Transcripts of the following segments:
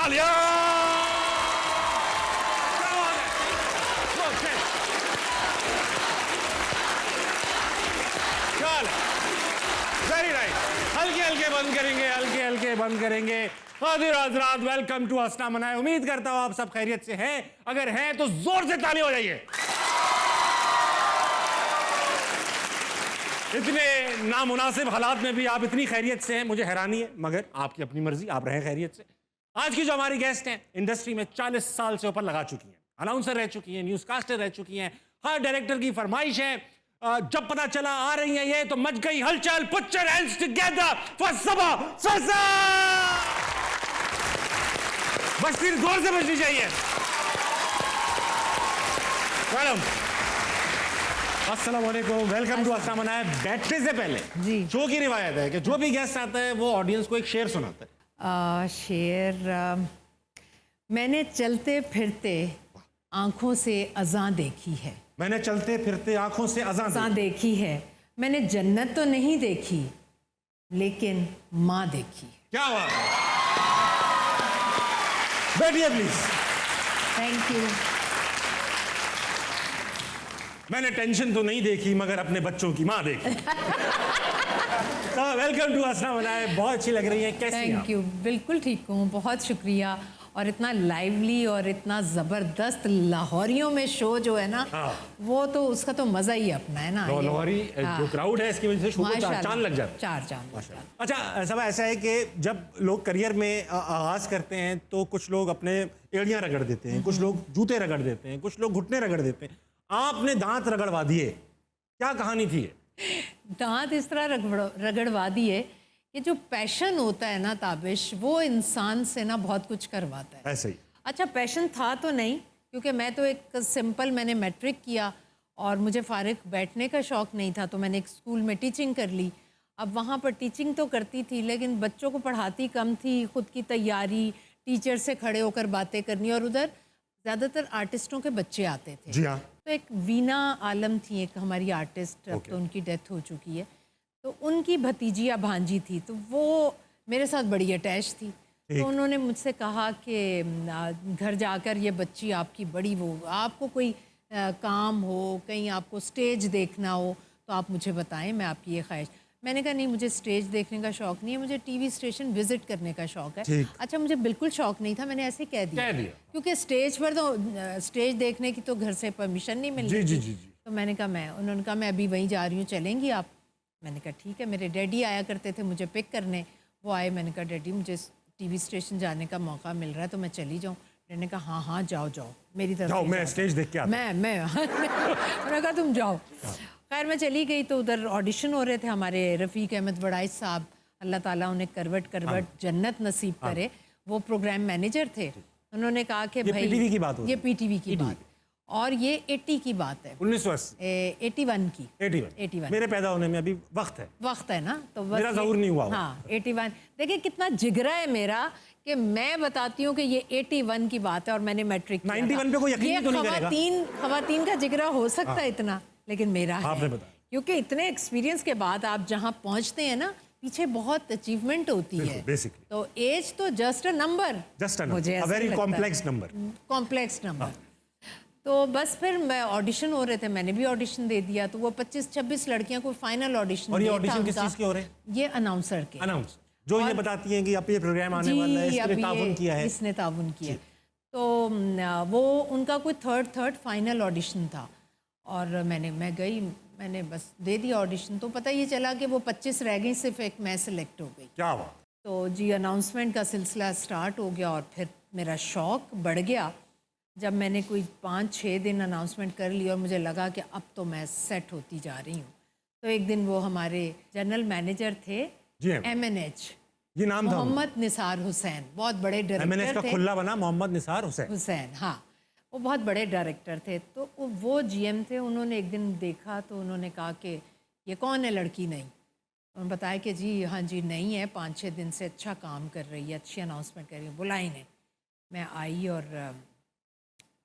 तालियां। Very nice. हल्के हल्के बंद करेंगे, हल्के हल्के बंद करेंगे। हाजिर हजरात, वेलकम टू हंसना मनाए। उम्मीद करता हूं आप सब खैरियत से हैं। अगर हैं तो जोर से ताली हो जाइए। इतने नामुनासिब हालात में भी आप इतनी खैरियत से हैं, मुझे हैरानी है, मगर आपकी अपनी मर्जी, आप रहें खैरियत से। आज की जो हमारी गेस्ट हैं, इंडस्ट्री में 40 साल से ऊपर लगा चुकी हैं, अनाउंसर रह चुकी हैं, न्यूज कास्टर रह चुकी हैं। हर डायरेक्टर की फरमाइश है, जब पता चला आ रही हैं ये तो मच गई हलचल। Put your hands together for Saba Sarsa. बस सिर्फ जोर से बजनी चाहिए। मैडम अस्सलाम वालेकुम, वेलकम टू हंसना मनाए। बैठने से पहले जी शो की रिवायत है कि जो भी गेस्ट आता है वो ऑडियंस को एक शेर सुनाता है। शेर मैंने चलते फिरते आंखों से अज़ां देखी है। मैंने चलते फिरते आंखों से अज़ां देखी है। मैंने जन्नत तो नहीं देखी लेकिन माँ देखी। क्या बात है। बैठिए प्लीज। Thank you. मैंने टेंशन तो नहीं देखी मगर अपने बच्चों की माँ देखी। तो वेलकम टू हंसना मनाए। बहुत अच्छी लग रही है, कैसी हैं आप? Thank you. बिल्कुल ठीक हूँ, बहुत शुक्रिया। और इतना लाइवली और इतना ज़बरदस्त लाहौरियों में शो जो है ना, वो तो उसका तो मज़ा ही अपना है ना। लाहौरी जो क्राउड है इसकी वजह से शो को चांद लग जाता है। चार चांद। अच्छा, सब ऐसा है कि जब लोग करियर में आगाज करते हैं तो कुछ लोग अपने एड़ियां रगड़ देते हैं, कुछ लोग जूते रगड़ देते हैं, कुछ लोग घुटने रगड़ देते हैं। आपने दांत रगड़वा दिए, क्या कहानी थी? दांत इस तरह रगड़वा दिए कि जो पैशन होता है ना ताबिश, वो इंसान से ना बहुत कुछ करवाता है। ऐसे ही। अच्छा, पैशन था तो नहीं, क्योंकि मैं तो एक सिंपल, मैंने मैट्रिक किया और मुझे फारिग बैठने का शौक़ नहीं था, तो मैंने एक स्कूल में टीचिंग कर ली। अब वहाँ पर टीचिंग तो करती थी लेकिन बच्चों को पढ़ाती कम थी। ख़ुद की तैयारी, टीचर से खड़े होकर बातें करनी, और उधर ज़्यादातर आर्टिस्टों के बच्चे आते थे। जी हाँ। तो एक वीना आलम थी, एक हमारी आर्टिस्ट, अब तो उनकी डेथ हो चुकी है, तो उनकी भतीजी या भांजी थी, तो वो मेरे साथ बड़ी अटैच थी। तो उन्होंने मुझसे कहा कि घर जाकर ये बच्ची आपकी बड़ी वो, आपको कोई काम हो, कहीं आपको स्टेज देखना हो तो आप मुझे बताएं, मैं आपकी ये ख्वाहिश। मैंने कहा नहीं, मुझे स्टेज देखने का शौक़ नहीं है, मुझे टीवी स्टेशन विजिट करने का शौक़ है। अच्छा, मुझे बिल्कुल शौक़ नहीं था, मैंने ऐसे कह दिया क्योंकि स्टेज पर तो स्टेज देखने की तो घर से परमिशन नहीं मिलती। जी। तो मैंने कहा उन्होंने कहा मैं अभी वहीं जा रही हूँ, चलेंगी आप? मैंने कहा ठीक है। मेरे डैडी आया करते थे मुझे पिक करने, वो आए। मैंने कहा डैडी मुझे टीवी स्टेशन जाने का मौका मिल रहा है तो मैं चली जाऊँ? डैडी ने कहा हाँ जाओ जाओ, मेरी तरफ जाओ, मैं स्टेज देख के आता। मैं मैंने कहा तुम जाओ। खैर मैं चली गई तो उधर ऑडिशन हो रहे थे हमारे रफ़ीक अहमद वड़ाइच साहब, अल्लाह ताला उन्हें करवट जन्नत नसीब करे, वो प्रोग्राम मैनेजर थे। उन्होंने कहा कि भाई पीटीवी की बात हो, ये पीटीवी की बात, और ये 80 की बात है, 1981 की 81 मेरे पैदा होने में अभी वक्त है ना, तो मेरा ज़हूर नहीं हुआ। हाँ 81। देखिए कितना जिगरा है मेरा कि मैं बताती हूँ कि ये 81 की बात है और मैंने मैट्रिक 91 पे कोई यकीन तो नहीं करेगा। खवातीन का जिगरा हो सकता है इतना, लेकिन मेरा है, क्योंकि इतने एक्सपीरियंस के बाद आप जहाँ पहुँचते हैं ना, पीछे बहुत अचीवमेंट होती है बेसिकली। तो एज तो जस्ट अ नंबर, मुझे वेरी कॉम्प्लेक्स नंबर। तो बस फिर मैं ऑडिशन हो रहे थे, मैंने भी ऑडिशन दे दिया। तो वो 25-26 लड़कियां को फाइनल ऑडिशन। और ये ऑडिशन किस चीज़ के हो रहे हैं? ये अनाउंसर के, जो ये बताती हैं कि अब ये प्रोग्राम आने वाला है, इसने ताउन किया है, इसने ताउन किया। तो वो उनका कोई थर्ड फाइनल ऑडिशन था और मैं गई, मैंने बस दे दिया ऑडिशन। तो पता ये चला कि वो 25 रह गई, सिर्फ एक मैं सिलेक्ट हो गई। क्या बात। तो जी अनाउंसमेंट का सिलसिला स्टार्ट हो गया और फिर मेरा शौक़ बढ़ गया जब मैंने कोई 5-6 दिन अनाउंसमेंट कर ली और मुझे लगा कि अब तो मैं सेट होती जा रही हूँ। तो एक दिन वो हमारे जनरल मैनेजर थे MNH, ये नाम था मोहम्मद निसार हुसैन, बहुत बड़े डायरेक्टर MNH का खुला बना मोहम्मद निसार हुसैन। हाँ, वो बहुत बड़े डायरेक्टर थे। तो वो GM थे, उन्होंने एक दिन देखा तो उन्होंने कहा कि ये कौन है लड़की? नहीं। उन्होंने बताया कि जी हाँ जी नहीं है, 5-6 दिन से अच्छा काम कर रही है, अच्छी अनाउंसमेंट कर रही है, बुलाई ने। मैं आई और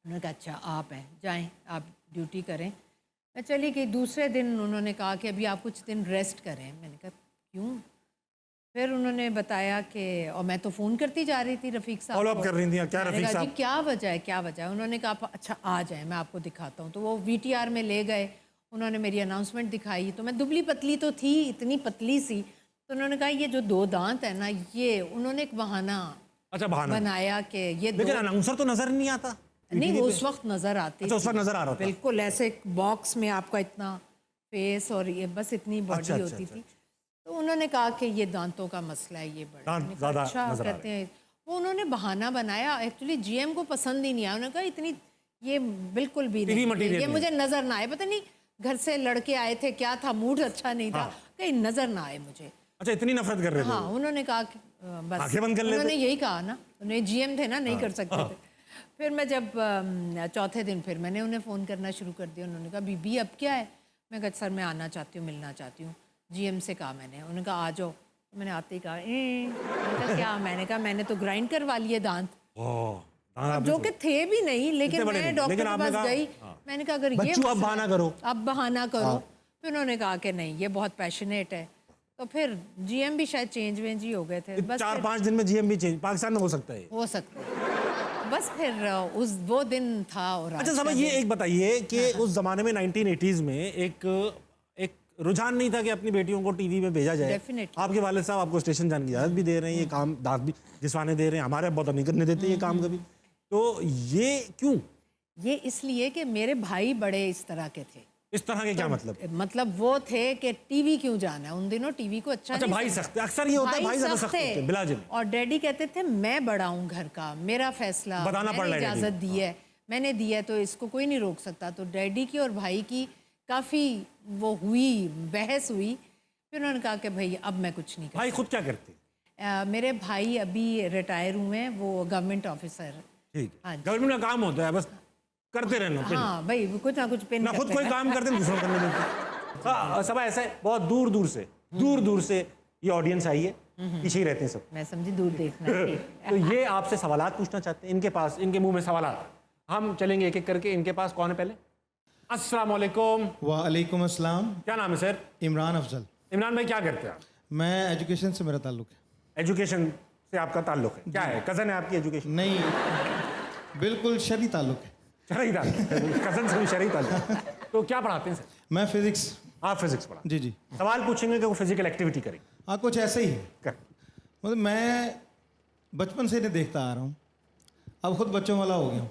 उन्होंने कहा अच्छा आप हैं, जाएं आप ड्यूटी करें। मैं चली गई। दूसरे दिन उन्होंने कहा कि अभी आप कुछ दिन रेस्ट करें। मैंने कहा क्यों? फिर उन्होंने बताया कि, और मैं तो फ़ोन करती जा रही थी रफ़ीक साहब फॉलो अप को। कर रही थी क्या मैंने रफीक कहा, जी साहब? क्या वजह है, क्या वजह है? उन्होंने कहा अच्छा आ जाए, मैं आपको दिखाता हूँ। तो वो वीटीआर में ले गए, उन्होंने मेरी अनाउंसमेंट दिखाई, तो मैं दुबली पतली तो थी, इतनी पतली सी। तो उन्होंने कहा ये जो 2 दांत है ना, ये उन्होंने एक बहाना अच्छा, बहाना बनाया कि ये लेकिन 2 अनाउंसर तो नजर नहीं आता नहीं, टीवी वो पे। उस वक्त नज़र आती अच्छा, उस वक्त थी। नजर आ रहा था। बिल्कुल ऐसे एक बॉक्स में आपका इतना फेस और ये बस इतनी बॉडी अच्छा, अच्छा, होती अच्छा, थी। तो उन्होंने कहा कि ये दांतों का मसला है, ये बड़ा। दांत मैंने कहा, ज़्यादा अच्छा नजर आ कहते हैं। वो उन्होंने बहाना बनाया, एक्चुअली जीएम को पसंद ही नहीं आया। उन्होंने कहा इतनी ये बिल्कुल भी टीवी नहीं, मटेरियल ये नहीं। मुझे नज़र ना आए। पता नहीं घर से लड़के आए थे, क्या था, मूड अच्छा नहीं था, हाँ। कहीं नज़र ना आए मुझे। अच्छा, इतनी नफरत कर रहे थे हाँ, वो। उन्होंने कहा कि बस आंखें बंद कर लेते। उन्होंने यही कहा ना, उन्हें जीएम थे ना, नहीं कर सकते थे। फिर मैं जब चौथे दिन फिर मैंने उन्हें फ़ोन करना शुरू कर दिया। उन्होंने कहा बीबी अब क्या है? मैं कहा सर मैं आना चाहती हूँ, मिलना चाहती हूँ। जीएम से कहा मैंने, उन्होंने कहा आ जाओ। तो मैंने आते ही कहा मैंने कहा क्या? मैंने कहा मैंने तो ग्राइंड करवा लिए दांत, ओह, दांत आपने जो कि थे भी नहीं, लेकिन इतने बड़े मैं नहीं, डॉक्टर लेकिन के आपने पास कहा, गई। हाँ। मैंने कहा अगर ये बच्चों, अब मसला बहाना है, करो। अब बहाना करो। फिर उन्होंने कहा कि नहीं ये बहुत पैशनेट है। तो फिर जीएम भी शायद चेंज वेंज ही हो गए थे। बस 4-5 दिन में जीएम भी चेंज पाकिस्तान में हो सकता है। हो सकता है। बस फिर उस वो दिन था। और अच्छा आज साहब, का ये दिन। एक बताइए कि उस जमाने में 1980s में एक रुझान नहीं था कि अपनी बेटियों को टीवी में भेजा जाए। Definitely. आपके वाले साहब आपको स्टेशन जाने की इजाजत भी दे रहे हैं, ये काम दांत भी जिसवाने दे रहे हैं, हमारे अब्बा तो नहीं करने देते ये काम कभी। तो ये क्यों? ये इसलिए कि मेरे भाई बड़े इस तरह के थे। इस तरह के क्या मतलब? मतलब वो थे कि टीवी क्यों जाना है, उन दिनों टीवी को अच्छा अच्छा, नहीं भाई समझा। सख्त, अक्सर ये होता है भाई ज्यादा सख्त होते हैं, बिलाजिम। और डैडी कहते थे मैं बड़ा हूँ घर का, मेरा फैसला, बताना पड़ मैंने रहा है इजाज़त डैडी दी है, मैंने दी है, तो इसको कोई नहीं रोक सकता। तो डैडी की और भाई की काफ़ी वो हुई, बहस हुई। फिर उन्होंने कहा कि भाई अब मैं कुछ नहीं कर भाई खुद क्या करते? मेरे भाई अभी रिटायर हुए हैं, वो गवर्नमेंट ऑफिसर। ठीक हाँ है, जी। गवर्नमेंट का काम होता है बस करते रहना, पिन। हाँ भाई कुछ ना कुछ पिन ना खुद करते कोई हैं। काम करते हैं, दूसरों को करने देते। हाँ, सब ऐसा है, बहुत दूर दूर से ये ऑडियंस आई है, पीछे ही रहते हैं सब। मैं समझी दूर देखना। ठीक। तो ये आपसे सवालात पूछना चाहते हैं, इनके पास, इनके मुंह में सवालात। हम चलेंगे एक एक करके। इनके पास कौन है पहले? अस्सलाम वालेकुम। वालेकुम अस्सलाम। क्या नाम है सर? इमरान अफजल। इमरान भाई क्या करते हैं आप? मैं एजुकेशन से मेरा ताल्लुक़ है। एजुकेशन से आपका ताल्लुक है? क्या है, कजन है आपकी एजुकेशन? नहीं, बिल्कुल शरी ताल्लुक़ है। शरई ताल्लुक, कजन से भी शरई ताल्लुक। तो क्या पढ़ाते हैं सर? मैं फिज़िक्स। आप फिजिक्स पढ़ा? जी जी। सवाल पूछेंगे कि वो फिजिकल एक्टिविटी करें। हाँ, कुछ ऐसे ही है। कर। मतलब मैं बचपन से इन्हें देखता आ रहा हूँ, अब खुद बच्चों वाला हो गया हूँ।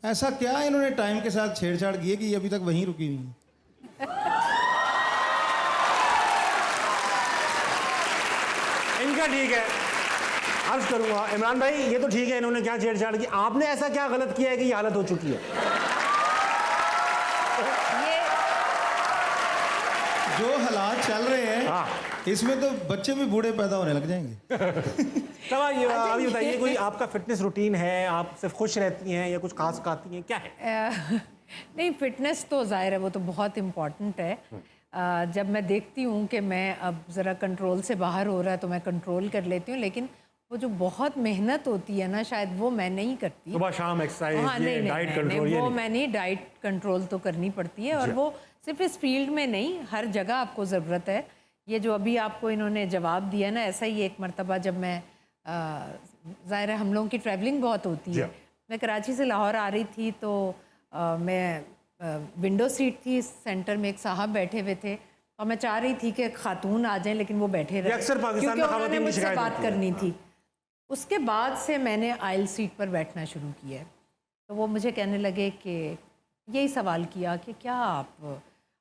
ऐसा क्या इन्होंने टाइम के साथ छेड़छाड़ की है कि ये अभी तक वहीं रुकी हुई है? इनका ठीक है, अर्ज करूंगा। इमरान भाई ये तो ठीक है, इन्होंने क्या छेड़छाड़ की, आपने ऐसा क्या गलत किया है कि ये हालत हो चुकी है? ये जो हालात चल रहे हैं, हाँ। इसमें तो बच्चे भी बूढ़े पैदा होने लग जाएंगे। तब ये अभी बताइए, कोई आपका फिटनेस रूटीन है? आप सिर्फ खुश रहती हैं या कुछ खास खाती हैं, क्या है? नहीं, फिटनेस तो ज़ाहिर है वो तो बहुत इम्पॉर्टेंट है। जब मैं देखती हूँ कि मैं अब ज़रा कंट्रोल से बाहर हो रहा है तो मैं कंट्रोल कर लेती हूँ, लेकिन वो जो बहुत मेहनत होती है ना, शायद वो मैं नहीं करती। सुबह शाम एक्सरसाइज, हाँ, नहीं, डाइट नहीं, कंट्रोल, नहीं, ये वो नहीं। मैं नहीं, डाइट कंट्रोल तो करनी पड़ती है, और वो सिर्फ इस फील्ड में नहीं, हर जगह आपको ज़रूरत है। ये जो अभी आपको इन्होंने जवाब दिया ना, ऐसा ही एक मरतबा जब मैं ज़ाहिर है हम लोगों की ट्रैवलिंग बहुत होती है। मैं कराची से लाहौर आ रही थी तो मैं विंडो सीट थी, सेंटर में एक साहब बैठे हुए थे और मैं चाह रही थी कि खातून आ जाएं, लेकिन वो बैठे रहे अक्सर पाकिस्तान में क्योंकि उन्होंने ख़वातीन की मुझसे शिकायत बात होती है। करनी थी। उसके बाद से मैंने आयल सीट पर बैठना शुरू किया। तो वो मुझे कहने लगे कि यही सवाल किया कि क्या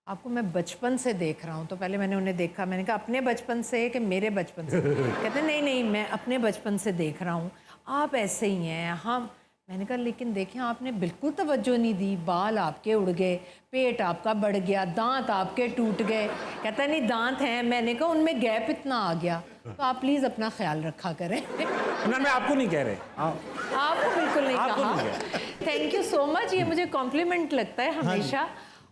आपको मैं बचपन से देख रहा हूँ। तो पहले मैंने उन्हें देखा, मैंने कहा अपने बचपन से कि मेरे बचपन से? कहते नहीं नहीं, मैं अपने बचपन से देख रहा हूँ, आप ऐसे ही हैं। हाँ, मैंने कहा लेकिन देखें आपने बिल्कुल तवज्जो नहीं दी, बाल आपके उड़ गए, पेट आपका बढ़ गया, दांत आपके टूट गए। कहता नहीं दांत हैं, मैंने कहा उनमें गैप इतना आ गया। तो आप प्लीज़ अपना ख्याल रखा करें। ना, मैं आपको नहीं कह रहे, आपको बिल्कुल नहीं आपको कहा। नहीं थैंक यू सो मच, ये मुझे कॉम्प्लीमेंट लगता है हमेशा,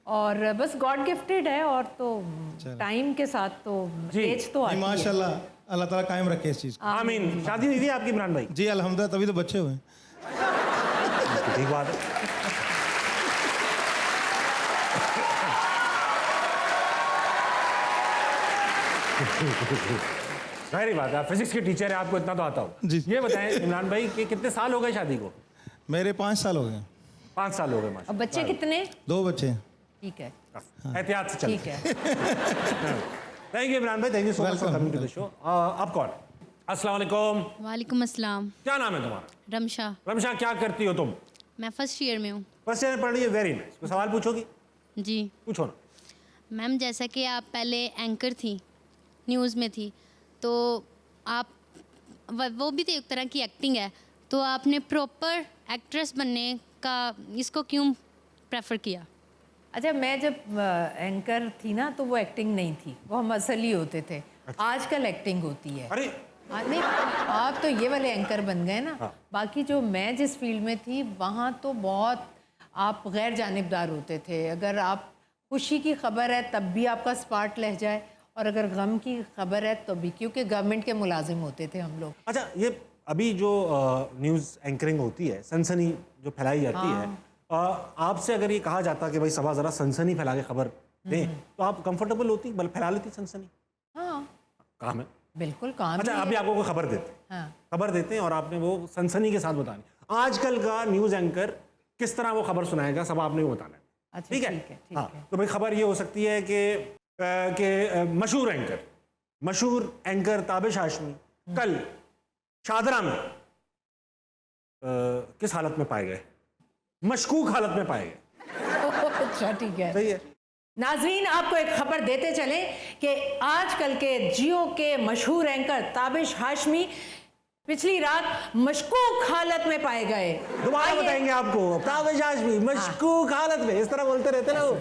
और बस गॉड गिफ्टेड है, और तो टाइम के साथ तो एज तो आती है। माशाल्लाह, अल्लाह ताला कायम रखे इस चीज़ को। आमीन। शादी हुई थी आपकी इमरान भाई? जी अल्हम्दुलिल्लाह, तभी तो बच्चे हुए हैं। ठीक बात है। गहरी बात है, आप फिजिक्स के टीचर हैं, आपको इतना तो आता हो। जी। ये बताएं इमरान भाई कि कितने साल हो गए शादी को? मेरे 5 साल हो गए। 5 साल हो गए और माशाल्लाह। बच्चे कितने? 2 बच्चे हैं। ठीक है, एहतियात से चल। ठीक है। थैंक यू इमरान भाई, thank you so much for Welcome. Coming to the show. आप कौन? अस्सलाम वालेकुम। वालेकुम अस्सलाम। क्या नाम है तुम्हारा? रमशा। रमशा, क्या करती हो तुम? मैं फर्स्ट ईयर में हूँ। फर्स्ट ईयर पढ़ रही है, वेरी नाइस। कोई सवाल पूछोगी? जी पूछो ना। मैम, जैसा कि आप पहले एंकर थी, न्यूज़ में थी, तो आप वो भी तो एक तरह की एक्टिंग है, तो आपने प्रॉपर एक्ट्रेस बनने का इसको क्यों प्रेफर किया? अच्छा, मैं जब एंकर थी ना तो वो एक्टिंग नहीं थी, वो हम असली होते थे। आजकल एक्टिंग होती है। अरे नहीं, आप तो ये वाले एंकर बन गए ना। हाँ। बाकी जो मैं जिस फील्ड में थी वहाँ तो बहुत आप गैर जानिबदार होते थे। अगर आप खुशी की खबर है तब भी आपका स्पार्ट लह जाए, और अगर गम की खबर है तो भी, क्योंकि गवर्नमेंट के मुलाजिम होते थे हम लोग। अच्छा, ये अभी जो न्यूज़ एंकरिंग होती है, सनसनी जो फैलाई जाती है, आपसे अगर ये कहा जाता कि भाई सबा ज़रा सनसनी फैला के खबर दें, तो आप कंफर्टेबल होती, बल फैला लेती सनसनी? हाँ, काम है। बिल्कुल काम अच्छा, ही अभी है। आपको कोई खबर देते हैं, हाँ, खबर देते हैं और आपने वो सनसनी के साथ बतानी। आजकल का न्यूज़ एंकर किस तरह वो खबर सुनाएगा, सब आपने वो बताना है। अच्छा, ठीक है, ठीक हाँ। है। तो भाई खबर ये हो सकती है कि मशहूर एंकर ताबिश हाशमी कल शादरा में किस हालत में पाए गए? मशकूक हालत में पाए गए। अच्छा, ठीक है। सही है। नाजरीन, आपको एक खबर देते चले कि आजकल के जियो के मशहूर एंकर ताबिश हाशमी पिछली रात मशकूक हालत में पाए गए। दोबारा आइए। बताएंगे आपको। ताबिश हाशमी मशकूक हालत में, इस तरह बोलते रहते ना वो,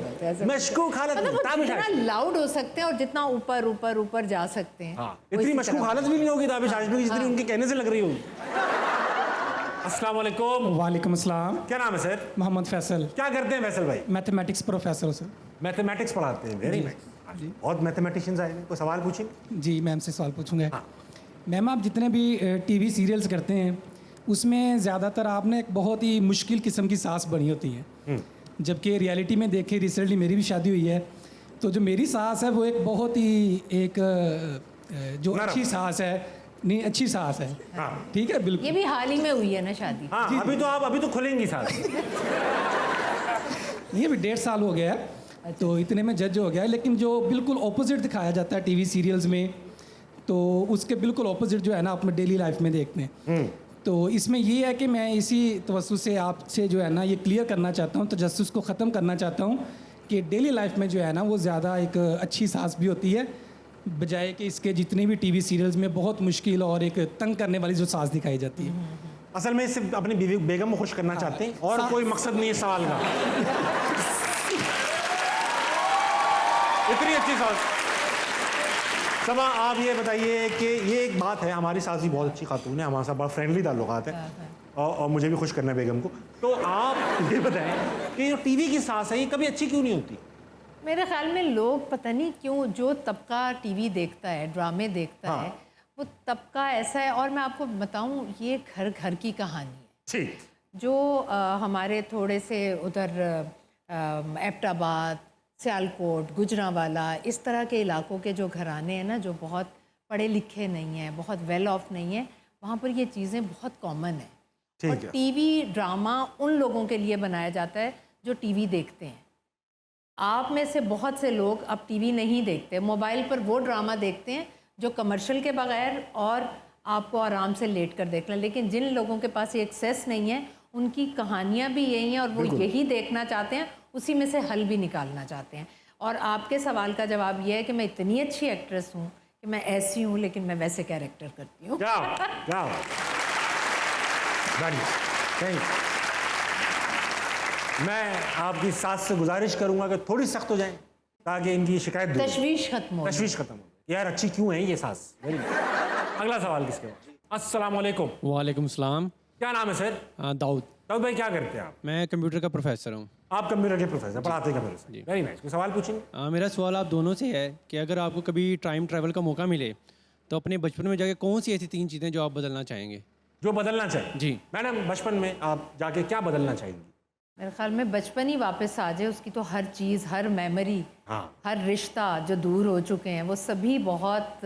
मशकूक हालत में मतलब वो ताबिश जितना हाशमी। लाउड हो सकते हैं और जितना ऊपर ऊपर ऊपर जा सकते हैं, हाँ, वो इतनी इसी मशकूक तरह हालत भी नहीं होगी ताबिश हाशमी की जितनी उनके कहने से लग रही होगी। अस्सलाम वालेकुम। वालेकुम अस्सलाम। क्या नाम है सर? मोहम्मद फैसल, क्या करते हैं फैसल भाई? Mathematics professor sir. मैथमेटिक्स पढ़ाते हैं, वेरी नाइस। बहुत मैथमेटिशियंस आए हैं, कोई सवाल पूछेंगे? जी, मैम से सवाल पूछूंगा। हाँ। मैम, आप जितने भी टीवी सीरियल्स करते हैं उसमें ज़्यादातर आपने एक बहुत ही मुश्किल किस्म की सास बनी होती है, जबकि रियलिटी में देखे, रिसेंटली मेरी भी शादी हुई है, तो जो मेरी सास है वो एक बहुत ही जो नरम। अच्छी सास है, नहीं अच्छी सास है। हाँ। ठीक है, बिल्कुल। ये भी हाल ही में हुई है ना शादी। हाँ, अभी तो खुलेंगी साथ। ये भी 1.5 साल हो गया है, तो इतने में जज हो गया है। लेकिन जो बिल्कुल ऑपोजिट दिखाया जाता है टीवी सीरियल्स में, तो उसके बिल्कुल ऑपोजिट जो है ना अपने डेली लाइफ में देखते हैं। तो इसमें ये है कि मैं इसी तवज्जो से आपसे जो है ना ये क्लियर करना चाहता हूँ, तजस्सुस को ख़त्म करना चाहता हूँ कि डेली लाइफ में जो है ना वो ज़्यादा एक अच्छी सास भी होती है, बजाय कि इसके जितने भी टीवी सीरियल्स में बहुत मुश्किल और एक तंग करने वाली जो सास दिखाई जाती है। असल में सिर्फ अपनी बीवी बेगम को खुश करना चाहते हैं और कोई मकसद नहीं है सवाल का। इतनी अच्छी सास। सबा, आप ये बताइए कि ये एक बात है, हमारी सास भी बहुत अच्छी खातून है, हमारे साथ बड़ा फ्रेंडली ताल्लुकात है, और मुझे भी खुश करना है बेगम को। तो आप ये बताएं कि जो टीवी की सास है ये कभी अच्छी क्यों नहीं होती? मेरे ख्याल में लोग पता नहीं क्यों, जो तबका टीवी देखता है, ड्रामे देखता हाँ। है, वो तबका ऐसा है। और मैं आपको बताऊं, ये घर घर की कहानी है। ठीक। जो हमारे थोड़े से उधर एबटाबाद, सियालकोट, गुजरांवाला, इस तरह के इलाकों के जो घराने हैं ना, जो बहुत पढ़े लिखे नहीं हैं, बहुत वेल ऑफ नहीं हैं, वहाँ पर ये चीज़ें बहुत कॉमन है। ठीक और है। टीवी ड्रामा उन लोगों के लिए बनाया जाता है जो टीवी देखते हैं। आप में से बहुत से लोग अब टीवी नहीं देखते, मोबाइल पर वो ड्रामा देखते हैं जो कमर्शियल के बगैर और आपको आराम से लेट कर देख लें। लेकिन जिन लोगों के पास ये एक्सेस नहीं है, उनकी कहानियाँ भी यही हैं और वो यही देखना चाहते हैं, उसी में से हल भी निकालना चाहते हैं। और आपके सवाल का जवाब ये है कि मैं इतनी अच्छी एक्ट्रेस हूँ कि मैं ऐसी हूँ, लेकिन मैं वैसे कैरेक्टर करती हूँ। जाओ। मैं आपकी सास से गुजारिश करूंगा कि थोड़ी सख्त हो जाएं ताकि इनकी शिकायत दूर हो। तशवीश खत्म हो। तशवीश खत्म हो। यार अच्छी क्यों है ये सास? Very good. अगला सवाल किसके पास? अस्सलाम वालेकुम। वालेकुम सलाम। क्या नाम है सर? दाऊद। दाऊद भाई, क्या करते हैं आप? मैं कंप्यूटर का प्रोफेसर हूँ। आप कंप्यूटर के प्रोफेसर, पढ़ाते हैं कंप्यूटर से। Very nice. कोई सवाल पूछेंगे? मेरा सवाल आप दोनों से है कि अगर आपको कभी टाइम ट्रैवल का मौका मिले तो अपने बचपन में जाके कौन सी ऐसी 3 चीज़ें जो आप बदलना चाहेंगे? जो बदलना चाहिए? जी। मैडम, बचपन में आप जाके क्या बदलना चाहेंगी? मेरे ख्याल में बचपन ही वापस आ जाए, उसकी तो हर चीज़, हर मेमोरी, हाँ। हर रिश्ता जो दूर हो चुके हैं वो सभी बहुत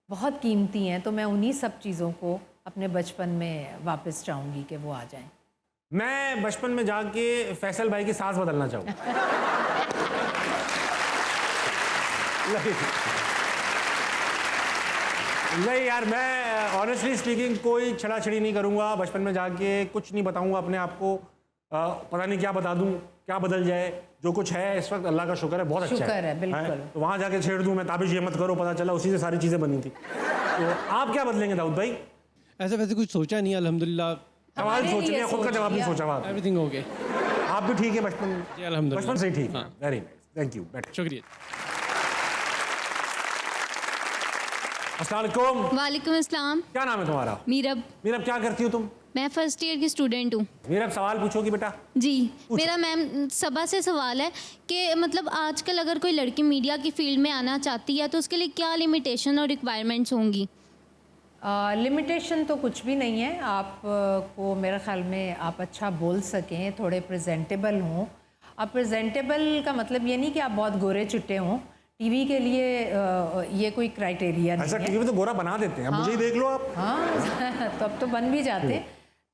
बहुत कीमती हैं, तो मैं उन्हीं सब चीज़ों को अपने बचपन में वापस चाहूँगी कि वो आ जाएं। मैं बचपन में जाके फैसल भाई की सांस बदलना चाहूँ। नहीं यार, मैं ऑनेस्टली स्पीकिंग कोई छड़ा-छड़ी नहीं करूँगा। बचपन में जाके कुछ नहीं बताऊँगा अपने आप को। पता नहीं क्या बता दूँ, क्या बदल जाए। जो कुछ है इस वक्त अल्लाह का शुक्र है, बहुत अच्छा शुक्र है, बिल्कुल। हैं? तो वहाँ जाके छेड़ दूँ मैं, ताबिश ये मत करो, पता चला उसी से सारी चीज़ें बनी थी। तो आप क्या बदलेंगे दाऊद भाई? ऐसा वैसे कुछ सोचा नहीं, अल्हम्दुलिल्लाह सवाल हमारे सोच लिए लिया, खुद का सोच जवाब नहीं लिया। सोचा हुआ आपने। एवरीथिंग हो गया। आप भी ठीक है बचपन? जी अल्हम्दुलिल्लाह। बचपन से ही ठीक है। हाँ। Very nice, thank you. बैठ। शुक्रिया। अस्सलाम वालेकुम। वालेकुम अस्सलाम। क्या नाम है तुम्हारा? मीरब। मीरब, क्या करती हो तुम? मैं फर्स्ट ईयर की स्टूडेंट हूँ। मीरब, सवाल पूछोगी बेटा? जी, मेरा मैम सबा से सवाल है कि मतलब आजकल अगर कोई लड़की मीडिया की फील्ड में आना चाहती है तो उसके लिए क्या लिमिटेशन और रिक्वायरमेंट्स होंगी? लिमिटेशन तो कुछ भी नहीं है। आप को मेरे ख्याल में आप अच्छा बोल सकें, थोड़े प्रेजेंटेबल हों। आप प्रेजेंटेबल का मतलब ये नहीं कि आप बहुत गोरे चिट्टे हों। टीवी के लिए ये कोई क्राइटेरिया नहीं ऐसा है। टीवी में तो गोरा बना देते हैं, मुझे ही देख लो आप। हाँ तो अब तो बन भी जाते।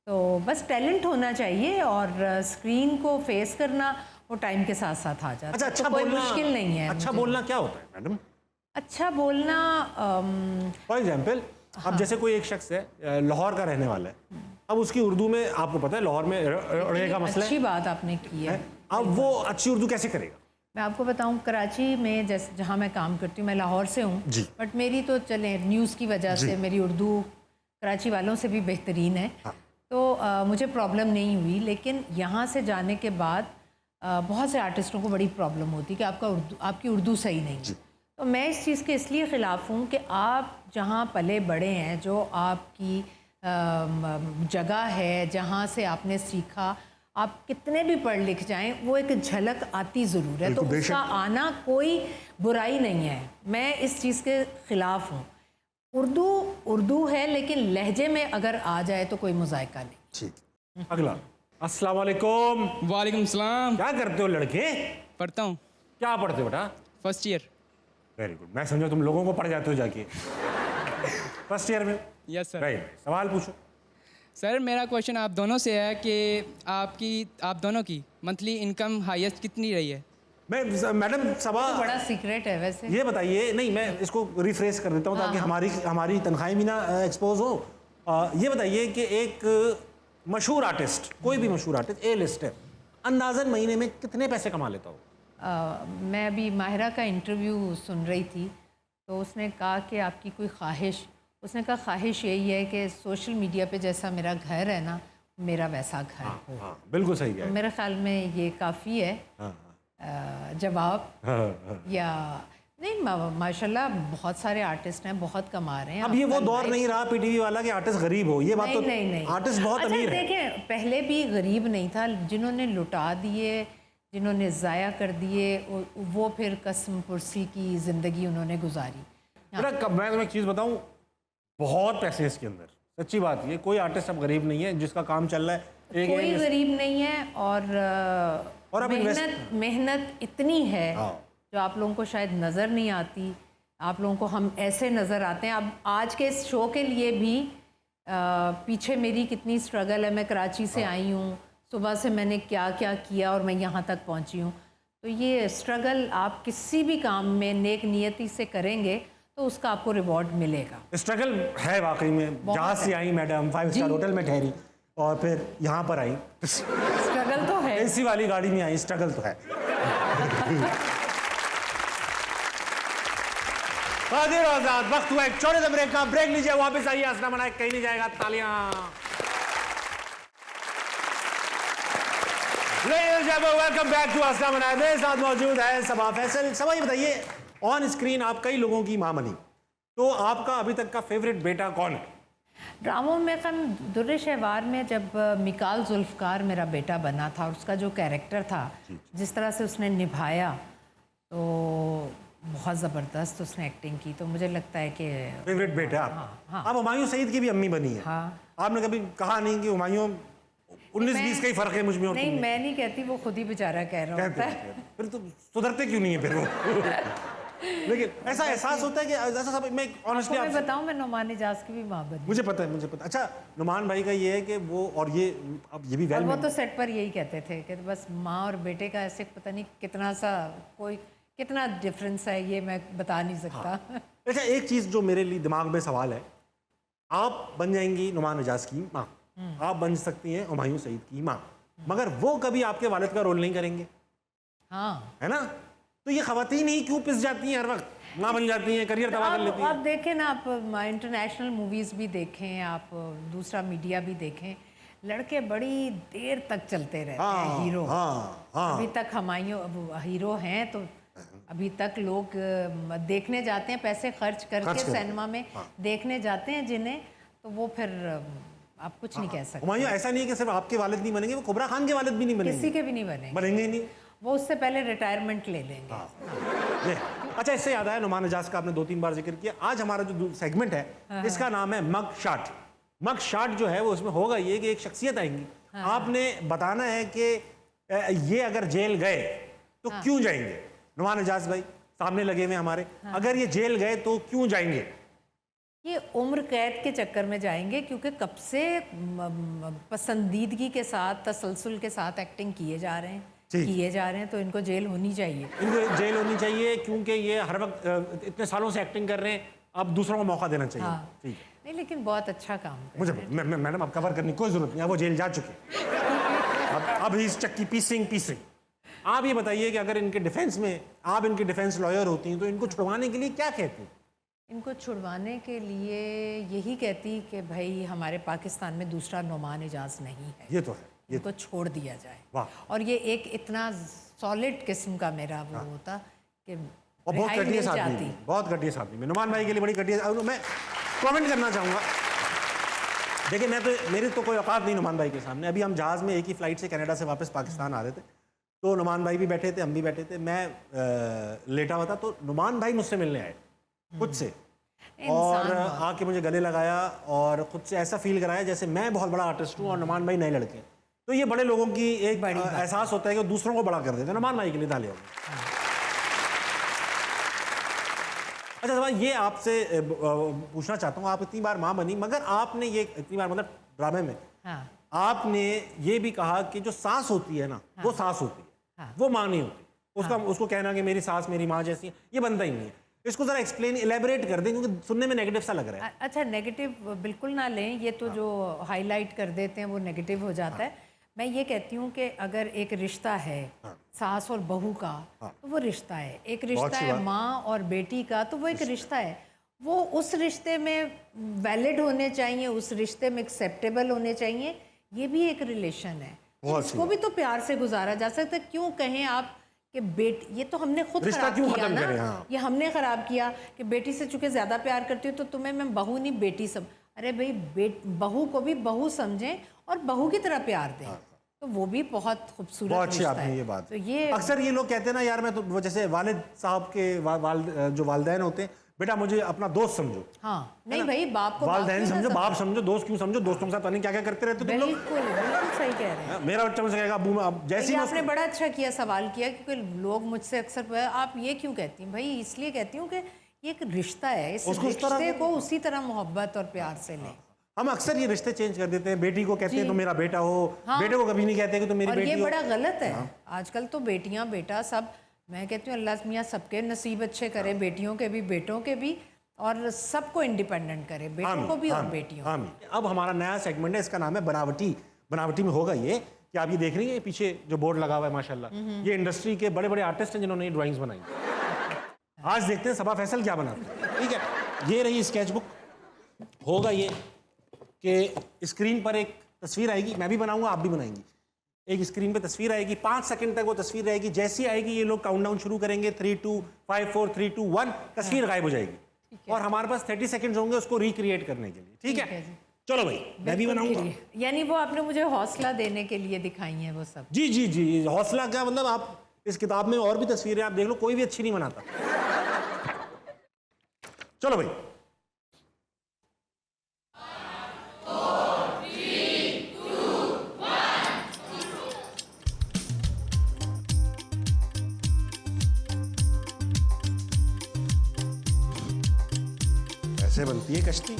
तो बस टैलेंट होना चाहिए और स्क्रीन को फेस करना वो टाइम के साथ साथ आ जाता है। अच्छा तो कोई बोलना मुश्किल नहीं है। अच्छा मुझे। बोलना क्या होता है मैडम? अच्छा बोलना फॉर एग्जाम्पल, अब जैसे कोई एक शख्स है, लाहौर का रहने वाला है। अब उसकी उर्दू में, आपको पता है लाहौर में रे का मसला अच्छी है। बात आपने की है। अब वो अच्छी उर्दू कैसे करेगा? मैं आपको बताऊं, कराची में जैसे जहाँ मैं काम करती हूँ, मैं लाहौर से हूँ, जी। बट मेरी तो चले न्यूज़ की वजह से मेरी उर्दू कराची वालों से भी बेहतरीन है। तो मुझे प्रॉब्लम नहीं हुई। लेकिन यहाँ से जाने के बाद बहुत से आर्टिस्टों को बड़ी प्रॉब्लम होती है कि आपकी उर्दू सही नहीं है। तो मैं इस चीज़ के इसलिए ख़िलाफ़ हूँ कि आप जहाँ पले बड़े हैं, जो आपकी जगह है, जहाँ से आपने सीखा, आप कितने भी पढ़ लिख जाएं, वो एक झलक आती ज़रूर है। तो उसका आना कोई बुराई नहीं है। मैं इस चीज़ के ख़िलाफ़ हूँ। उर्दू है, लेकिन लहजे में अगर आ जाए तो कोई मुज़ायका नहीं। ठीक। अगला। अस्सलाम वालेकुम। वालेकुम सलाम। क्या करते हो लड़के? पढ़ता हूँ, क्या पढ़ते हो बेटा? First year. Very good. मैं समझा तुम लोगों को पढ़ जाते हो जाके। फर्स्ट ईयर में? Yes sir. राइट। सवाल पूछो। सर मेरा क्वेश्चन आप दोनों से है कि आप दोनों की मंथली इनकम हाईएस्ट कितनी रही है? मैडम सबा, तो बड़ा सीक्रेट है वैसे। ये बताइए। नहीं, मैं इसको रिफ्रेश कर देता हूँ ताकि हमारी तनख्वाहें भी ना एक्सपोज हो। ये बताइए कि एक मशहूर आर्टिस्ट, कोई भी मशहूर आर्टिस्ट, ए लिस्ट है, अंदाज़न महीने में कितने पैसे कमा लेता हो? मैं अभी माहिरा का इंटरव्यू सुन रही थी, तो उसने कहा कि आपकी कोई ख्वाहिश, उसने कहा ख्वाहिश यही है कि सोशल मीडिया पे जैसा मेरा घर है ना, मेरा वैसा घर हो। हाँ, बिल्कुल सही है। मेरे ख्याल में ये काफ़ी है जवाब। या नहीं, माशाल्लाह बहुत सारे आर्टिस्ट हैं, बहुत कमा रहे हैं। अब ये वो आपका दौर लाइफ- नहीं रहा पीटीवी वाला कि आर्टिस्ट गरीब हो। ये बात तो नहीं। आर्टिस्ट बहुत अच्छा, अमीर है। देखें, पहले भी गरीब नहीं था। जिन्होंने लुटा दिए, जिन्होंने ज़ाया कर दिए, वो फिर कसम पुरसी की ज़िंदगी उन्होंने गुजारी। मैं तुम्हें एक चीज़ बताऊं, बहुत पैसे इसके अंदर। सच्ची बात, ये कोई आर्टिस्ट अब गरीब नहीं है जिसका काम चल रहा है। कोई गरीब नहीं है। और अब मेहनत इतनी है हाँ। जो आप लोगों को शायद नज़र नहीं आती। आप लोगों को हम ऐसे नज़र आते हैं। अब आज के इस शो के लिए भी पीछे मेरी कितनी स्ट्रगल है। मैं कराची से आई हूँ, सुबह से मैंने क्या क्या किया और मैं यहाँ तक पहुँची हूँ। तो ये स्ट्रगल आप किसी भी काम में नेक नियति से करेंगे तो उसका आपको रिवॉर्ड मिलेगा। स्ट्रगल है वाकई में। जहाँ से आई मैडम, 5 स्टार होटल में ठहरी और फिर यहाँ पर आई, स्ट्रगल तो है। एसी वाली गाड़ी में आई, स्ट्रगल तो है। कादिर आजाद, वक्त हुआ एक छोटे से ब्रेक का। ब्रेक लीजिए, वापस आइए। असना मना कहीं नहीं जाएगा। तालियां। वेलकम बैक टू असना मना। मेरे साथ मौजूद है सबा फैसल। सबा, ये बताइए, ऑन स्क्रीन आप कई लोगों की मां बनी, तो आपका अभी तक का फेवरेट बेटा कौन है? ड्रामों में दुर्र शहवार में जब मिकाल जुल्फ़कार मेरा बेटा बना था और उसका जो कैरेक्टर था, जिस तरह से उसने निभाया, तो बहुत ज़बरदस्त उसने एक्टिंग की। तो मुझे लगता है कि फेवरेट बेटा आप। आप हुमायूं सईद की भी अम्मी बनी है। हाँ। आपने कभी कहा नहीं कि हुमायूं 19-20 का ही फर्क है मुझ में और नहीं, तुम में? मैं नहीं कहती, वो खुद ही बेचारा कह रहा होता है। फिर तो सुधरते क्यों नहीं है फिर वो? लेकिन ऐसा एहसास होता है कि ऐसा सब मैं ऑनेस्टली मैं आपसे बताऊं, मैं नुमान इजाज की भी माँ बनी। मुझे पता है, मुझे पता। अच्छा, नुमान भाई का ये है कि वो और ये अब ये भी और वेल वो तो सेट पर यही कहते थे कि बस माँ और बेटे का ऐसे पता नहीं कितना सा कोई कितना डिफरेंस है, ये मैं बता नहीं सकता। अच्छा, एक चीज़ जो मेरे लिए दिमाग में सवाल है, आप बन जाएंगी नुमान इजाज की माँ, आप बन सकती हैं हुमायूं सईद की माँ, मगर वो कभी आपके वालिद का रोल नहीं करेंगे, हाँ, है ना? तो ये खवातीन ही क्यों पिस जाती हैं हर वक्त, माँ बन जाती हैं, करियर तबाह कर लेती आप हैं? देखें ना, आप इंटरनेशनल मूवीज़ भी देखें, आप दूसरा मीडिया भी देखें, लड़के बड़ी देर तक चलते रहते हैं हीरो। हाँ हाँ, अभी तक हुमायूं हीरो हैं तो अभी तक लोग देखने जाते हैं, पैसे खर्च करके सिनेमा में देखने जाते हैं जिन्हें, तो वो फिर आप कुछ नहीं कह सकते। हुमायूं ऐसा नहीं है कि सिर्फ आपके वालिद नहीं बनेंगे, वो कुबरा खान के वालिद भी नहीं बनेंगे, किसी के भी नहीं बने, बनेंगे ही नहीं। वो उससे पहले रिटायरमेंट ले लेंगे। ये, अच्छा, इससे याद आया, नुमान इजाज का आपने 2-3 बार जिक्र किया। आज हमारा जो सेगमेंट है इसका नाम है मग शॉट। मग शॉट जो है वो उसमें होगा ये कि एक शख्सियत आएंगी, आपने बताना है कि ये अगर जेल गए तो क्यों जाएंगे। नुमान इजाज भाई सामने लगे हुए हमारे, अगर ये जेल गए तो क्यों जाएंगे? ये उम्र कैद के चक्कर में जाएंगे क्योंकि कब से पसंदीदगी के साथ, तसलसल के साथ एक्टिंग किए जा रहे हैं, तो इनको जेल होनी चाहिए। इनको जेल होनी चाहिए क्योंकि ये हर वक्त इतने सालों से एक्टिंग कर रहे हैं, अब दूसरों को मौका देना चाहिए। हाँ। ठीक, नहीं लेकिन बहुत अच्छा काम कर मुझे रहे हैं। मैडम अब कवर करने की कोई जरूरत नहीं है, वो जेल जा चुके हैं। अब इस चक्की पीसिंग। आप ये बताइए कि अगर इनके डिफेंस में आप इनके डिफेंस लॉयर होती हैं तो इनको छुड़वाने के लिए क्या कहती हैं? इनको छुड़वाने के लिए यही कहती कि भाई हमारे पाकिस्तान में दूसरा नुमान इजाज नहीं है, ये तो है, ये इनको छोड़ दिया जाए। वाह। और ये एक इतना सॉलिड किस्म का मेरा वो होता कि और बहुत रिहाई मिल घटिया आदमी जाती। है, बहुत घटिया आदमी है। नुमान भाई के लिए बड़ी घटिया। मैं कमेंट करना चाहूँगा, देखिए मेरी तो कोई औकात नहीं नुमान भाई के सामने। अभी हम जहाज़ में एक ही फ्लाइट से कनाडा से वापस पाकिस्तान आ रहे थे, तो नुमान भाई भी बैठे थे, हम भी बैठे थे, मैं लेटा हुआ था, तो नुमान भाई मुझसे मिलने आए खुद से, और आके मुझे गले लगाया और खुद से ऐसा फील कराया जैसे मैं बहुत बड़ा आर्टिस्ट हूँ और नुमान भाई नए लड़के हैं। तो ये बड़े लोगों की एक एहसास होता है कि दूसरों को बड़ा कर देते हैं। नुमान भाई के लिए तालियां होंगी। अच्छा सवाल ये आपसे पूछना चाहता हूँ, आप इतनी बार माँ बनी, मगर आपने ये इतनी बार मतलब ड्रामे में आपने ये भी कहा कि जो सास होती है ना, वो सास होती है, वो माँ नहीं होती। उसको कहना कि मेरी सास मेरी माँ जैसी है, ये बनता ही नहीं है। इसको जरा एक्सप्लेन, इलेबोरेट कर दें, क्योंकि सुनने में नेगेटिव सा लग रहा है। अच्छा, नेगेटिव बिल्कुल ना लें, ये तो जो हाईलाइट कर देते हैं वो नेगेटिव हो जाता है। मैं ये कहती हूँ कि अगर एक रिश्ता है सास और बहू का, तो वो रिश्ता है। एक रिश्ता है माँ और बेटी का, तो वो एक रिश्ता है। वो उस रिश्ते में वैलिड होने चाहिए, उस रिश्ते में एक्सेप्टेबल होने चाहिए। ये भी एक रिलेशन है, इसको भी तो प्यार से गुजारा जा सकता है। क्यों कहें आप कि ये तो हमने खुद खराब किया ना, ये हमने खराब किया कि बेटी से चूंकि ज्यादा प्यार करती हूँ तो तुम्हें मैं बहू नहीं बेटी सब। अरे भाई, बहू को भी बहू समझें और बहू की तरह प्यार दें, तो वो भी बहुत खूबसूरत बहुत अच्छी रिश्ता आपने है। ये बात। तो ये अक्सर ये लोग कहते हैं ना, यार मैं तो जैसे वालिद साहब के जो वालिदैन होते हैं, बेटा मुझे अपना दोस्त समझो। हाँ, नहीं भाई, बाप को वालिदैन समझो, बाप समझो, दोस्त क्यों समझो? दोस्तों के साथ पता नहीं क्या क्या करते रहते तुम लोग। बिल्कुल सही कह रहे हैं। मेरा बच्चा मुझसे कहेगा अबू, अब जैसे आपने बड़ा अच्छा किया, सवाल किया, क्योंकि लोग मुझसे अक्सर आप ये क्यों कहती हैं? भाई इसलिए कहती हूँ कि ये एक रिश्ता है, इस रिश्ते को उसी तरह मोहब्बत और प्यार से लें। हम अक्सर ये रिश्ते चेंज कर देते हैं। बेटी को कहते हैं तो मेरा बेटा हो, बेटे को कभी नहीं कहते कि तो मेरी बेटी हो। ये बड़ा गलत है। आजकल तो बेटियां बेटा सब, मैं कहती हूँ अल्लाह मियाँ सबके नसीब अच्छे करे, बेटियों के भी बेटों के भी, और सबको इंडिपेंडेंट करे, बेटों को भी और बेटियों को। अब हमारा नया सेगमेंट है, इसका नाम है बनावटी में होगा ये कि आप ये देख रही हैं पीछे जो बोर्ड लगा हुआ है माशाल्लाह, ये इंडस्ट्री के बड़े बड़े आर्टिस्ट हैं जिन्होंने ये ड्राइंग्स बनाई। आज देखते हैं सबा फैसल क्या बनाते हैं। ठीक है, ये रही स्केच बुक। होगा ये कि स्क्रीन पर एक तस्वीर आएगी, मैं भी बनाऊंगा, आप भी बनाएंगी। एक स्क्रीन पे तस्वीर आएगी, 5 सेकंड तक वो तस्वीर रहेगी। जैसी आएगी ये लोग काउंटडाउन शुरू करेंगे, 3 2 5 4 3 2 1, तस्वीर गायब हो जाएगी और हमारे पास 30 सेकंड्स होंगे उसको रिक्रिएट करने के लिए। ठीक है, चलो भाई, मैं भी बनाऊंगा। यानी वो आपने मुझे हौसला देने के लिए दिखाई है वो सब? जी जी जी, हौसला क्या मतलब, आप इस किताब में और भी तस्वीरें आप देख लो, कोई भी अच्छी नहीं बनाता। चलो भाई, इससे बनती है कश्ती।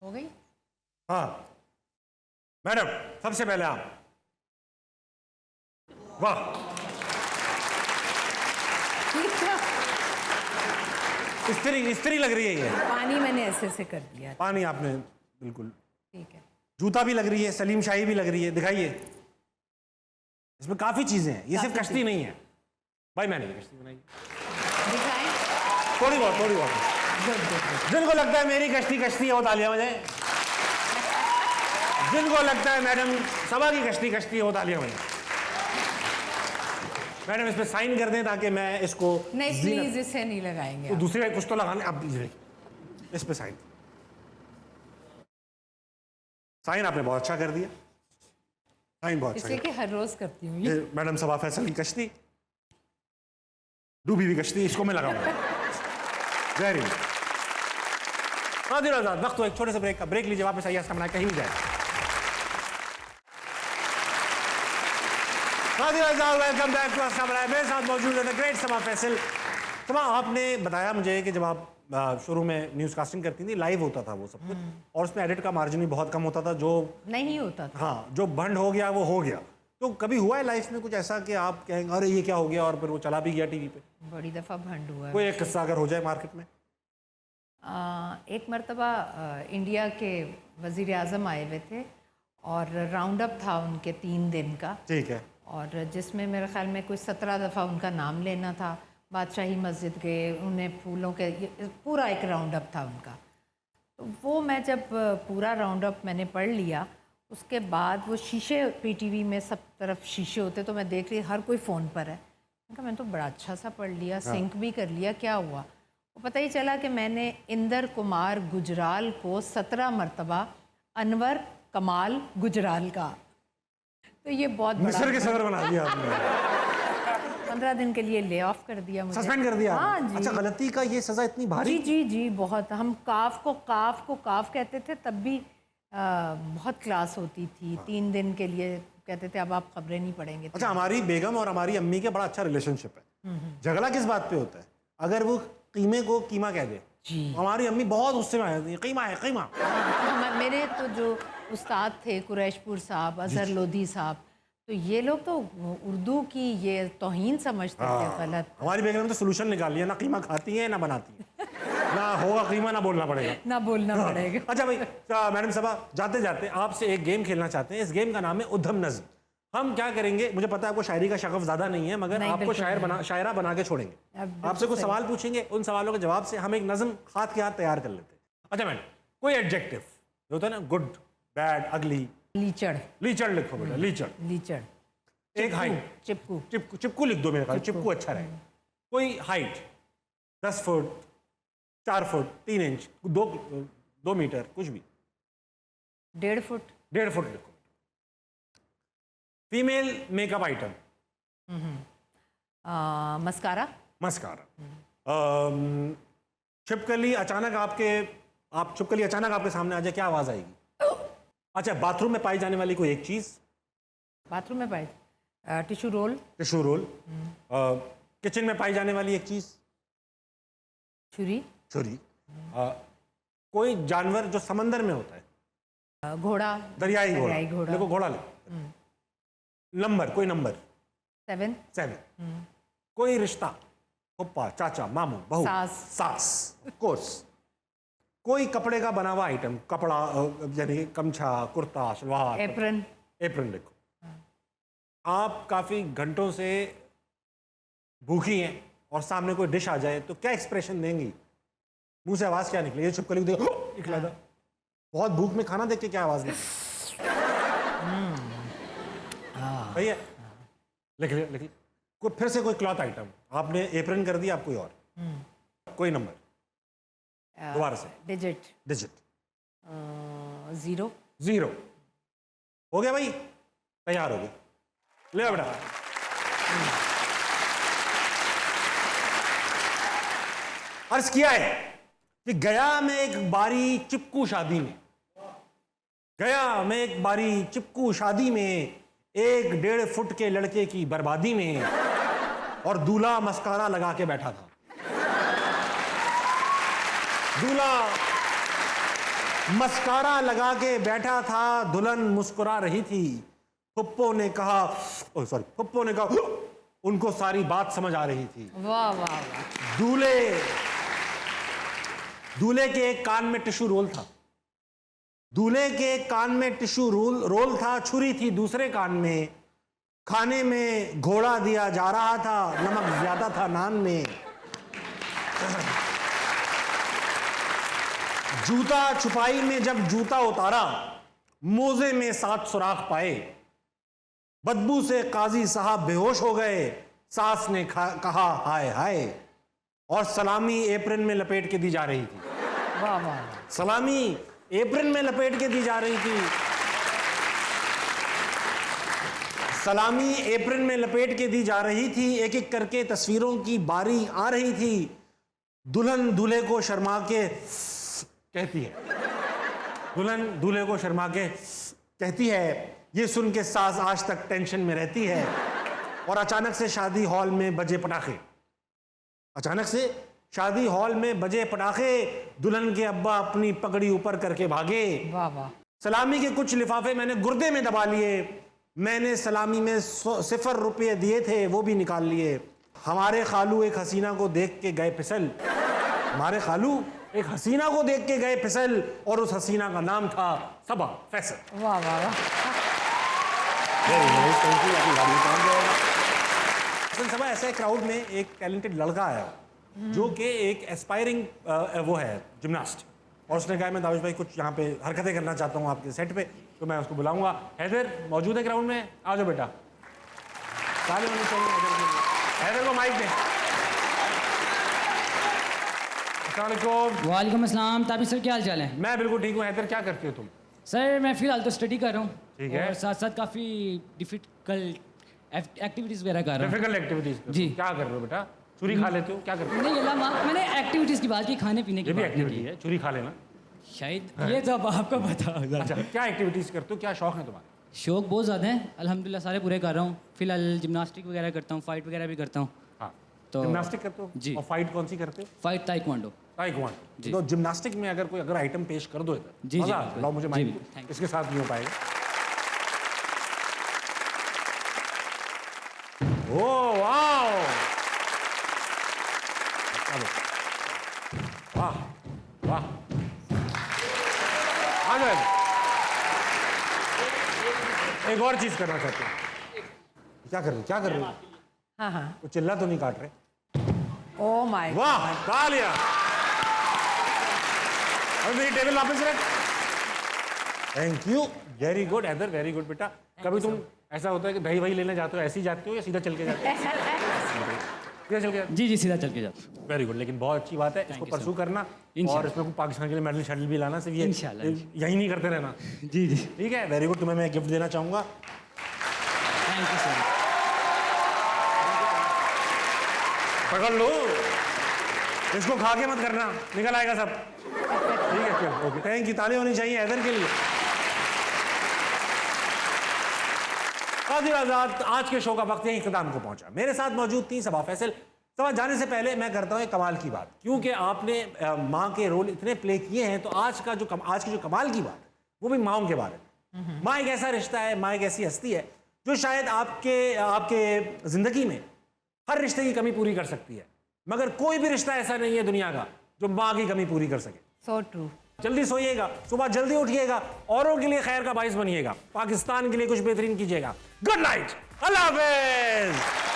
हो गई? हाँ मैडम, सबसे पहले आप। वाह, इस्त्री लग रही है ये। पानी मैंने ऐसे से कर दिया। पानी आपने बिल्कुल। ठीक है। जूता भी लग रही है, सलीम शाही भी लग रही है, दिखाइए। इसमें काफी चीजें हैं, ये सिर्फ कश्ती नहीं है भाई। मैंने भी कश्ती बनाई, दिखाएं? थोड़ी बहुत। जिनको लगता है मेरी कश्ती कश्ती है वो तालियां बजाएं। जिनको लगता है मैडम सबा की कश्ती कश्ती है वो तालियां बजाएं। मैडम इस पे साइन कर दें ताकि मैं इसको नहीं, प्लीज इसे नहीं लगाएंगे तो आप। दूसरी कुछ तो लगाने। अब इस पे साइन आपने बहुत अच्छा कर दिया। साइन बहुत अच्छा इसलिए किया। कि हर रोज करती हूँ ये। ये मैडम सबा फैसल की कश्ती, डूबी हुई कश्ती, इसको मैं लगाऊंगा। Very good. नाज़रीन आज़ाद, वक्त हो एक छोटे से ब्रेक का। ब्रेक लीजिए, वापस आइए, इसका कहीं भी जाए। नाज़रीन आज़ाद, वेलकम बैक टू असम। मेरे साथ मौजूद है द ग्रेट समा फैसल। समा, आपने बताया मुझे कि जब आप शुरू में न्यूज़ कास्टिंग करती थी, लाइव होता था वो सब कुछ, और उसमें एडिट का मार्जिन भी बहुत कम होता था। जो नहीं होता था। हाँ, जो बंद हो गया वो हो गया। तो कभी हुआ है लाइफ में कुछ ऐसा कि आप कहेंगे अरे ये क्या हो गया, और फिर वो चला भी गया टीवी पे? बड़ी दफ़ा भंड हुआ है। कोई एक किस्सा अगर हो जाए मार्केट में। एक मर्तबा इंडिया के वज़ीर आज़म आए हुए थे और राउंड अप था उनके 3 दिन का, ठीक है। और जिसमें मेरे ख्याल में कोई 17 दफ़ा उनका नाम लेना था। बादशाही मस्जिद गए, उन्हें फूलों के पूरा एक राउंड अप था उनका। तो वो मैं जब पूरा राउंड अप मैंने पढ़ लिया, उसके बाद वो शीशे पीटीवी में सब तरफ शीशे होते, तो मैं देख रही हर कोई फ़ोन पर है। मैंने तो बड़ा अच्छा सा पढ़ लिया, सिंक भी कर लिया, क्या हुआ? वो पता ही चला कि मैंने इंदर कुमार गुजराल को 17 मरतबा अनवर कमाल गुजराल का। तो ये बहुत मिस्र के सदर बना दिया आपने। 15 दिन के लिए ले ऑफ कर दिया मुझे। सस्पेंड कर दिया। हाँ जी। अच्छा, गलती का ये सजा इतनी भारी? जी बहुत। हम काफ को काफ कहते थे, तब भी बहुत क्लास होती थी। 3 दिन के लिए कहते थे अब आप खबरें नहीं पढ़ेंगे। अच्छा, हमारी बेगम और हमारी अम्मी के बड़ा अच्छा रिलेशनशिप है। झगड़ा किस बात पे होता है? अगर वो कीमे को कीमा कह दे, हमारी अम्मी बहुत गुस्से में आ जाती है, कीमा है कीमा। मेरे तो जो उस्ताद थे कुरैशपुर साहब, अजहर लोधी साहब, तो ये लोग तो उर्दू की ये तौहीन समझते थे गलत। हमारी बेगम ने तो सोल्यूशन निकाल लिया, ना कीमा खाती है ना बनाती है, ना होगा कीमा ना बोलना पड़ेगा। ना बोलना पड़ेगा। अच्छा भाई, मैडम साहबा, जाते जाते आपसे एक गेम खेलना चाहते हैं। इस गेम का नाम है उद्धम नज़्म। हम क्या करेंगे, मुझे पता है आपको शायरी का शगफ ज़्यादा नहीं है, मगर आपको शायरा बना के छोड़ेंगे। आपसे कुछ सवाल पूछेंगे, उन सवालों के जवाब से हम एक नज़्म हाथ के हाथ तैयार कर लेते हैं। अच्छा मैडम, कोई एडजेक्टिव जो होता है ना, गुड, बैड, अगली। लीचड़। लीचड़ लिखो बेटा, लीचड़। एक हाइट। चिपकू लिख दो मेरे ख्याल, चिपकू अच्छा रहे। कोई height 10 foot, 4 foot, 3 inch, 2 metre, कुछ भी। 1.5 फुट। 1.5 फुट लिखो। Female makeup item. मस्कारा। छिपकली अचानक आपके सामने आ जाए, क्या आवाज आएगी? अच्छा, बाथरूम में पाई जाने वाली कोई एक चीज। बाथरूम में पाई टिश्यू रोल। किचन में पाई जाने वाली एक चीज। छुरी। कोई जानवर जो समंदर में होता है। घोड़ा। दरियाई घोड़ा। देखो, घोड़ा ले। नंबर, कोई नंबर। 7। कोई रिश्ता, पप्पा, चाचा, मामू, बहू, सास, ऑफ कोर्स। कोई कपड़े का बना हुआ आइटम, कपड़ा यानी गमछा, कुर्ता, सलवार, एप्रन लिखो। आप काफी घंटों से भूखी हैं और सामने कोई डिश आ जाए तो क्या एक्सप्रेशन देंगी? मुंह से आवाज क्या निकलेगी? ये छिपकली को देखो, निकला था। बहुत भूख में खाना देख के क्या आवाज निकली? भैया लिख लिया। कोई फिर से कोई क्लॉथ आइटम, आपने एप्रन कर दिया, आप कोई और। कोई नंबर, दोबारा से। डिजिट। 0 हो गया भाई, तैयार हो गया। ले बेटा। अर्ज किया है कि गया में एक बारी चिपकू शादी में, गया में एक बारी चिपकू शादी में, 1-1.5 फुट के लड़के की बर्बादी में, और दूल्हा मस्कारा लगा के बैठा था। दूल्हा मस्कारा लगा के बैठा था, दुल्हन मुस्कुरा रही थी। फुप्पो ने कहा, फुप्पो ने कहा, उनको सारी बात समझ आ रही थी। वाह वाह वाह। दूल्हे के एक कान में टिश्यू रोल था, दूल्हे के एक कान में टिश्यू रोल था, छुरी थी दूसरे कान में, खाने में घोड़ा दिया जा रहा था, नमक ज्यादा था नान में। जूता छुपाई में जब जूता उतारा, मोजे में 7 सुराख पाए, बदबू से काजी साहब बेहोश हो गए, सास ने कहा हाय हाय, और सलामी एप्रन में लपेट के दी जा रही थी। वाह वाह। सलामी एप्रन में लपेट के दी जा रही थी, सलामी एप्रन में लपेट के दी जा रही थी। एक एक करके तस्वीरों की बारी आ रही थी। दुल्हन दूल्हे को शर्मा के कहती है, दुल्हन दूल्हे को शर्मा के कहती है। ये सुन के सास आज तक टेंशन में रहती है। और अचानक से शादी हॉल में बजे पटाखे, अचानक से शादी हॉल में बजे पटाखे, दुल्हन के अब्बा अपनी पगड़ी ऊपर करके भागे। वाह वाह। सलामी के कुछ लिफाफे मैंने गुर्दे में दबा लिए, मैंने सलामी में 0 रुपये दिए थे, वो भी निकाल लिए। हमारे खालू एक हसीना को देख के गए फिसल, हमारे खालू एक हसीना को देख के गए फिसल, और उस हसीना का नाम था सबा फैसल। वाह वाह वाह। सबा ऐसा क्राउड में एक टैलेंटेड लड़का आया जो कि एक एस्पायरिंग वो है जिम्नास्ट, और उसने कहा मैं दाविश भाई कुछ यहाँ पे हरकतें करना चाहता हूँ आपके सेट पे, तो मैं उसको बुलाऊंगा। हैदर मौजूद है क्राउड में, आ जाओ बेटा। ताली होनी चाहिए हैदर के लिए। हैदर को माइक दें। अस्सलाम वालेकुम। वालेकुम अस्सलाम। ताबिश सर क्या हाल चाल है? मैं बिल्कुल ठीक हूँ। हैदर क्या करती हो तुम? सर मैं फ़िलहाल तो स्टडी कर रहा हूँ, ठीक है, और साथ साथ काफ़ी डिफिकल्ट एक्टिविटीज़ वगैरह कर रहा हूँ। डिफिकल्ट एक्टिविटीज जी। क्या कर रहे हो बेटा? चूरी खा लेते हो? क्या करते हो? नहीं अल्लाह माफ़, मैंने एक्टिविटीज़ की बात की, खाने पीने की ये भी बात नहीं एक्टिविटी है, चूरी खा लेना। की। शायद ये तो अब आपको पता होगा। अच्छा, क्या एक्टिविटीज करते हो, क्या शौक है तुम्हारे? शौक बहुत ज़्यादा है, अल्हम्दुलिल्लाह सारे पूरे कर रहा हूँ। फ़िलहाल जिम्नास्टिक वगैरह करता हूँ, फाइट वगैरह भी करता हूँ। हाँ, तो जिम्नास्टिक करते हो जी। और फाइट कौन सी करते हो? Fight taekwondo. ताइक्वांडो। जी। तो जिम्नास्टिक में अगर कोई आइटम पेश कर दो इधर, जी, मजा बिल्कुल। लाओ मुझे जी, माइक, बिल्कुल, थैंक यू। इसके साथ नहीं हो पाएगा। ओह वाह, वाह वाह, आ जाओ। एक और चीज करना चाहते हैं। क्या कर रहे हो, क्या कर रहे हो? हाँ हाँ। वो चिल्ला तो नहीं काट रहे? Oh my. वाह, तालियां। और मेरी टेबल वापस रख। Thank you, very good Haider, very good बेटा। कभी तुम ऐसा होता है कि दही वही लेने जाते हो, ऐसे ही जाते हो या सीधा चल के जाते हो? सीधा चल के जाते हो? जी जी सीधा चल के जाओ। वेरी गुड, लेकिन बहुत अच्छी बात है, इसको परसू करना, और इसमें पाकिस्तान के लिए मेडल शेडल भी लाना, सिर्फ ये इंशाल्लाह। यही नहीं करते रहना। जी जी ठीक है, वेरी गुड। तुम्हें मैं गिफ्ट देना चाहूँगा। Thank you sir. पकड़ लो इसको, खा के मत करना, निकल आएगा सब। ठीक है, चलो ओके, थैंक यू। ताली होनी चाहिए हैदर के लिए। कादिर आजाद, आज के शो का वक्त यही इख्तिताम को पहुंचा। मेरे साथ मौजूद थी सबा फैसल। सबा, जाने से पहले मैं करता हूं एक कमाल की बात, क्योंकि आपने माँ के रोल इतने प्ले किए हैं, तो आज की जो कमाल की बात वो भी माँओं के बारे में। माँ एक ऐसा रिश्ता है, माँ एक ऐसी हस्ती है जो शायद आपके जिंदगी में हर रिश्ते की कमी पूरी कर सकती है, मगर कोई भी रिश्ता ऐसा नहीं है दुनिया का जो माँ की कमी पूरी कर सके। So true. जल्दी सोइएगा, सुबह जल्दी उठिएगा, औरों के लिए खैर का बाइस बनिएगा, पाकिस्तान के लिए कुछ बेहतरीन कीजिएगा। गुड नाइट, अल्लाह हाफिज।